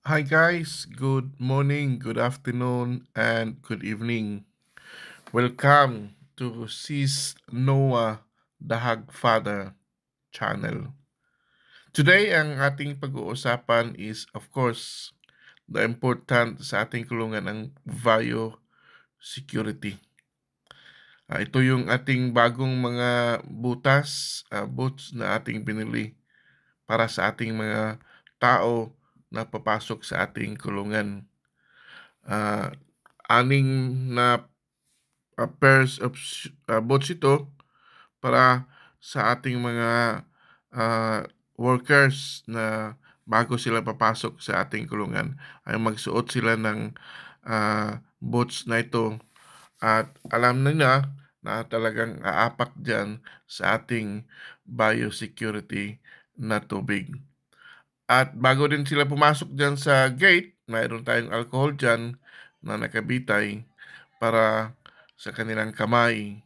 Hi guys, good morning, good afternoon, and good evening. Welcome to Sis Noah Dahag Father channel. Today, ang ating pag-uusapan is of course the important sa ating kulungan ang biosecurity. Ito yung ating bagong mga boots na ating binili para sa ating mga tao na papasok sa ating kulungan. Ah, aning na pairs of boots ito para sa ating mga workers na bago sila papasok sa ating kulungan ay magsuot sila ng boots na ito at alam nila na talagang aapak dyan sa ating biosecurity na tubig. At bago din sila pumasok dyan sa gate, mayroon tayong alcohol dyan na nakabitay para sa kanilang kamay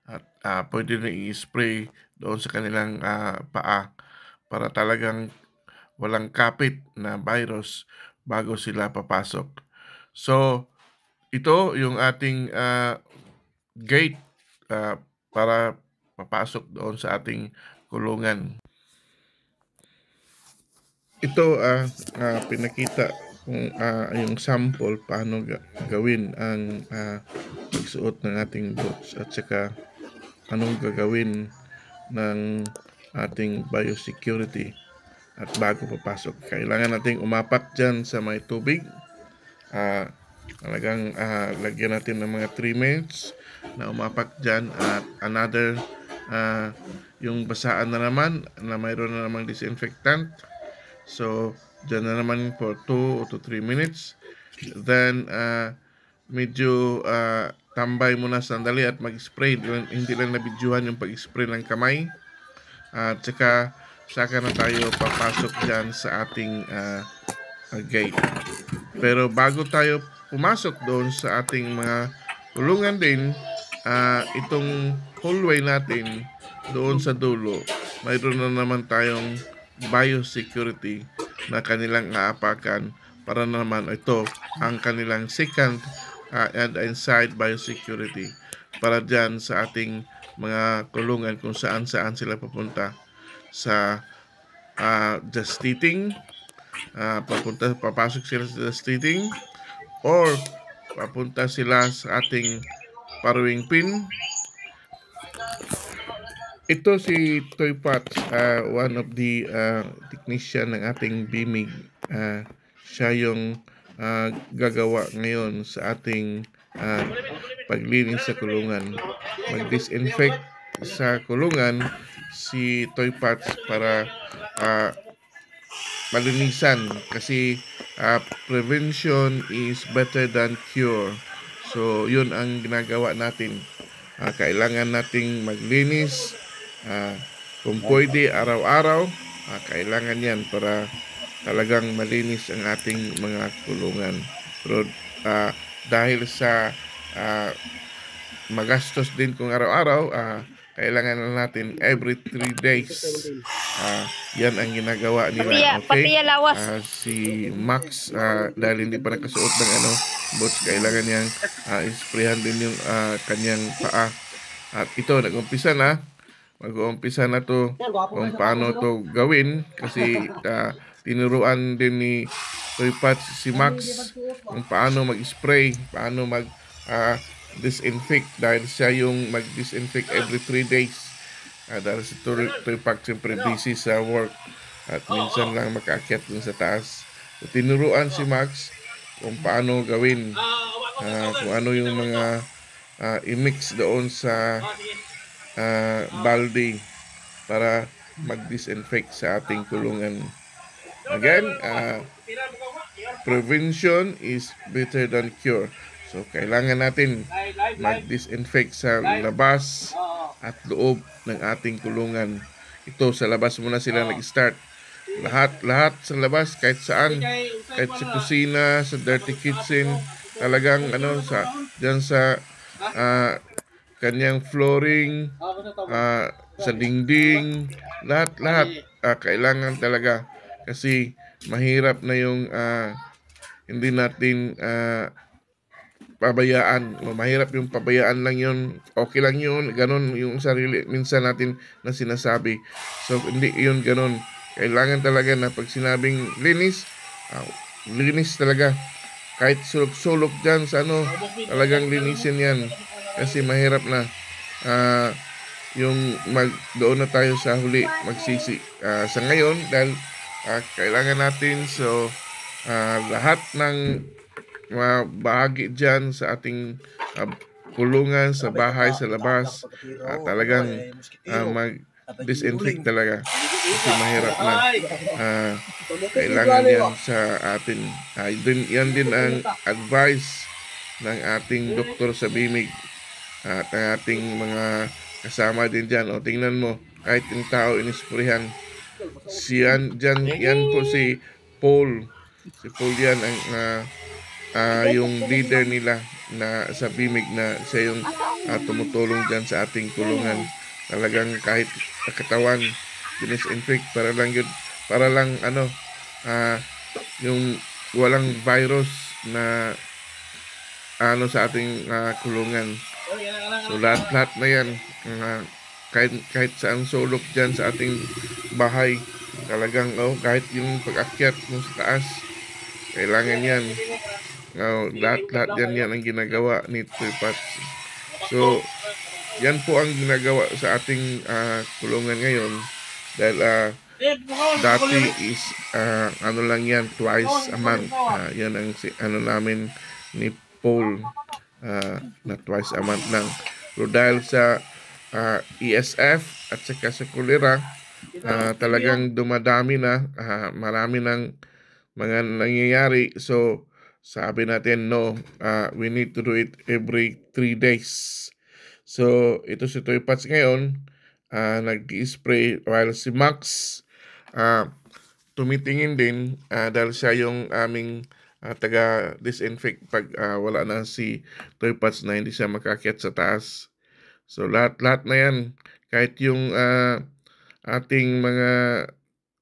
at pwede na i-spray doon sa kanilang paa para talagang walang kapit na virus bago sila papasok. So, ito yung ating gate para papasok doon sa ating kulungan. Ito pinakita kung yung sample paano gawin ang pagsuot ng ating boots at saka anong gagawin ng ating biosecurity at bago papasok. Kailangan nating umapak dyan sa may tubig. Talagang lagyan natin ng mga 3 minutes na umapak dyan at another yung basaan na naman na mayroon na namang disinfectant. So, dyan na naman for 2 to 3 minutes. Then, medyo tambay muna sandali at mag-spray. Hindi lang nabidyohan yung pag-spray ng kamay. At saka na tayo papasok dyan sa ating gate. Pero bago tayo pumasok doon sa ating mga kulungan din, itong hallway natin doon sa dulo, mayroon na naman tayong biosecurity na kanilang aapakan para naman ito ang kanilang second and inside biosecurity para dyan sa ating mga kulungan kung saan sila papunta sa just eating, papasok sila sa just eating or papunta sila sa ating paruwing pin. Ito si Toy Potts, one of the technician ng ating BIMIG. Siya yung gagawa ngayon sa ating paglinis sa kulungan. Mag-disinfect sa kulungan si Toy Potts para malinisan kasi prevention is better than cure. So, yun ang ginagawa natin. Kailangan nating maglinis. Kung pwede, araw-araw, kailangan yan para talagang malinis ang ating mga kulungan. Pero dahil sa magastos din kung araw-araw, kailangan na natin every 3 days. Yan ang ginagawa nila. Okay? Si Max, dahil hindi pa nakasuot ng boots, kailangan niyang isprayhan din yung kanyang paa. At ito, nag-umpisa na. Mag-uumpisa na to kung paano to gawin kasi tinuruan din ni Toy Potts si Max kung paano mag-spray, paano disinfect dahil siya yung mag-disinfect every 3 days. Dahil si Toy Potts siyempre busy sa work at minsan lang makaakyat dun sa taas. So, tinuruan si Max kung paano gawin, kung ano yung mga i-mix doon sa balde para mag-disinfect sa ating kulungan. Again, prevention is better than cure. So, kailangan natin mag-disinfect sa labas at loob ng ating kulungan. Ito, sa labas muna sila nag-start. Lahat sa labas, kahit saan, kahit sa kusina, sa dirty kitchen, talagang dyan sa kanyang flooring, sa dingding, lahat kailangan talaga kasi mahirap na yung hindi natin pabayaan. Mahirap yung pabayaan lang yun. Okay lang yun. Ganon yung sarili. Minsan natin na sinasabi. So, hindi yun ganon. Kailangan talaga na pag sinabing linis, linis talaga. Kahit sulok-sulok dyan sa talagang linisin yan. Kasi mahirap na. Yung doon na tayo sa huli magsisi. Sa ngayon, dahil kailangan natin, so, lahat ng mga bahagi dyan sa ating kulungan, sa bahay, sa labas, talagang mag-disinfect talaga kasi mahirap na. Kailangan yan sa atin. Yan din ang advice ng ating doktor sa BIMIG at ang ating mga kasama din dyan. O tingnan mo, kahit yung tao inisprehan, yan po si Paul. Si Paul yan ang yung leader nila na sa BIMIG, na siya yung tumutulong dyan sa ating kulungan. Talagang kahit katawan disinfect para lang yun, para lang yung walang virus na sa ating kulungan. So lahat na yan, kahit saan sulok dyan sa ating bahay, talagang kahit yung pag-akyat mo sa taas, kailangan yan. Lahat yan ang ginagawa ni Toypats. So yan po ang ginagawa sa ating kulungan ngayon, dahil dati is lang yan, twice a month. Yan ang namin ni Paul, na twice a month lang. So dahil sa ESF at saka sa kolera, talagang dumadami na, marami ng mga nangyayari. So sabi natin, no, we need to do it every 3 days. So ito si Toypats ngayon, nag-spray, while si Max tumitingin din, dahil siya yung aming taga-disinfect pag wala na si Toypats, na hindi siya makakyat sa taas. So lahat na yan, kahit yung ating mga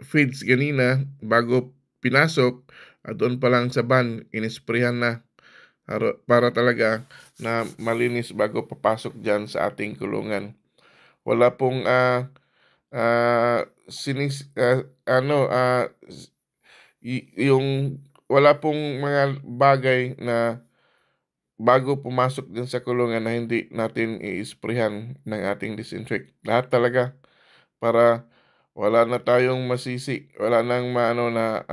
feeds ganina bago pinasok, doon pa lang sa van inisprehan na para talaga na malinis bago papasok dyan sa ating kulungan. Wala pong yung wala pong mga bagay na bago pumasok din sa kulungan na hindi natin i-sprayhan ng ating disinfect. Lahat talaga, para wala na tayong masisi, wala nang na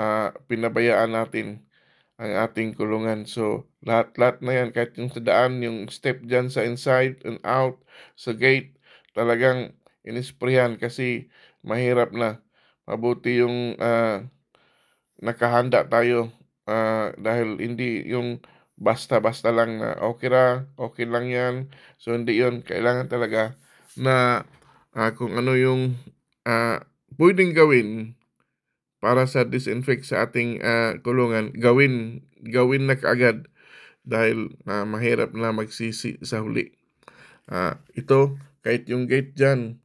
pinabayaan natin ang ating kulungan. So lahat na yan, kahit yung sa daan, yung step dyan sa inside and out, sa gate, talagang inisprehan kasi mahirap na. Mabuti yung nakahanda tayo, dahil hindi yung basta-basta lang na okay lang yan. So hindi yun, kailangan talaga na kung ano yung pwedeng gawin para sa disinfect sa ating kulungan, gawin na kaagad, dahil mahirap na magsisi sa huli. Ito, kahit yung gate dyan,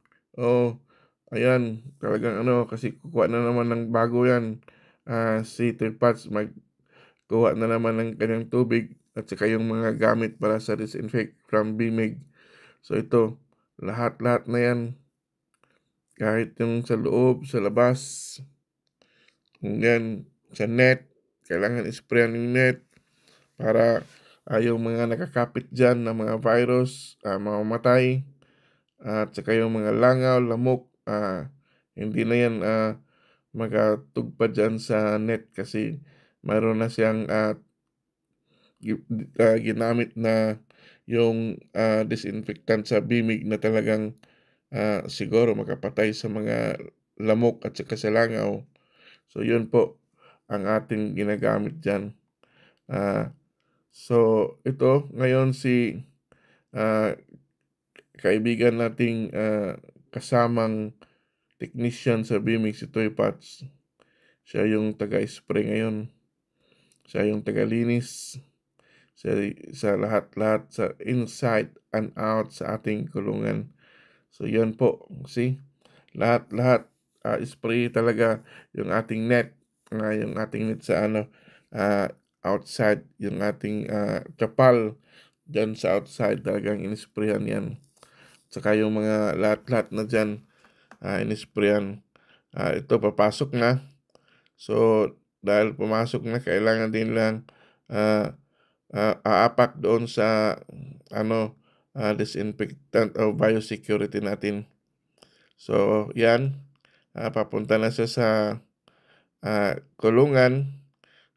ayan, talagang kasi kukuha na naman ng bago yan. Si Toypats magkuha na naman ng kanyang tubig at saka yung mga gamit para sa disinfect from BIMIG. So ito, lahat na yan, kahit yung sa loob, sa labas, yan, sa net, kailangan isprayan yung net para yung mga nakakapit dyan na mga virus mamamatay, at saka yung mga langaw, lamok, hindi na yan magatugpa dyan sa net, kasi mayroon na siyang ginamit na yung disinfectant sa BIMIG na talagang siguro makapatay sa mga lamok at saka sa langaw. So yun po ang ating ginagamit dyan. So ito ngayon si kaibigan nating kasamang technician sa BIMIG, si Toypats. Siya yung taga-spray ngayon. Siya yung taga-linis sa lahat sa inside and out sa ating kulungan. So yan po, see, lahat spray talaga yung ating net. yung ating net sa outside, yung ating kapal dyan sa outside, talagang inisprayan yan. Saka yung mga lahat-lahat na dyan, inisprayan. Ito papasok na. So dahil pumasok na, kailangan din lang aapak doon sa disinfectant o biosecurity natin. So yan, papunta na siya sa kulungan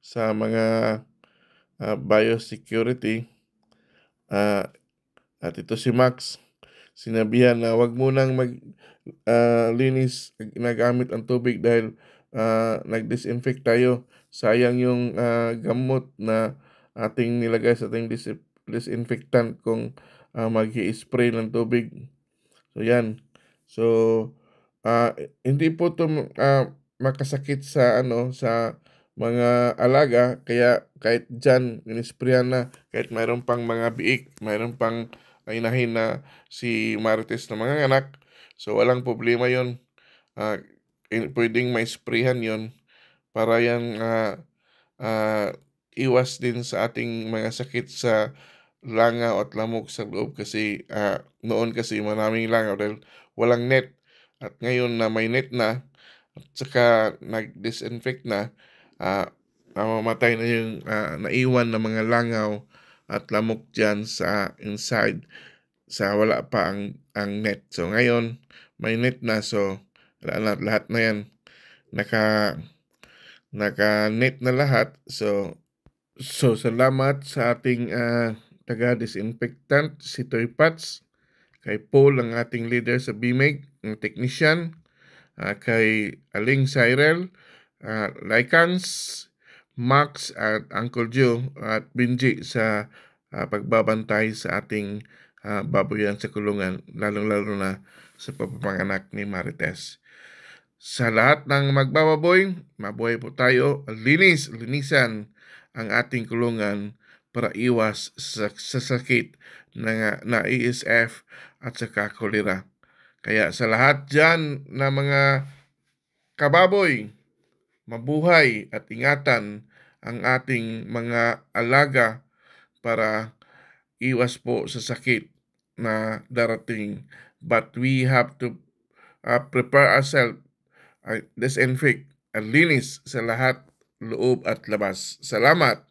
sa mga biosecurity. At ito si Max, sinabihan na wag munang linis, nagamit ang tubig dahil nag-disinfect tayo. Sayang yung gamot na ating nilagay sa ating disinfectant kung mag-i-spray ng tubig. So yan. So hindi po ito makasakit sa sa mga alaga, kaya kahit dyan inisprayan na, kahit mayroon pang mga biik, mayroon pang inahin na si Marites na mga anak, so walang problema yon. Pwedeng may sprayhan yon para yan iwas din sa ating mga sakit sa langaw at lamok sa loob, kasi noon kasi maraming langaw dahil walang net, at ngayon na may net na at saka nag-disinfect na, namamatay na yung naiwan na mga langaw at lamok dyan sa inside, sa wala pa ang net. So ngayon may net na, so lahat na yan naka-net na lahat. So salamat sa ating taga-disinfectant, si Toy Pats, kay Paul, ang ating leader sa BMEG, ang technician, kay Aling Cyril, Lycans, Max at Uncle Joe at Benji sa pagbabantay sa ating baboyan sa kulungan, lalong-lalo na sa pagpapanganak ni Marites. Sa lahat ng magbababoy, mabuhay po tayo, linisan ang ating kulungan para iwas sa sakit na ESF at saka kolera. Kaya sa lahat dyan na mga kababoy, mabuhay at ingatan ang ating mga alaga para iwas po sa sakit na darating. But we have to prepare ourselves, disinfect at linis sa lahat, loob at labas. Salamat!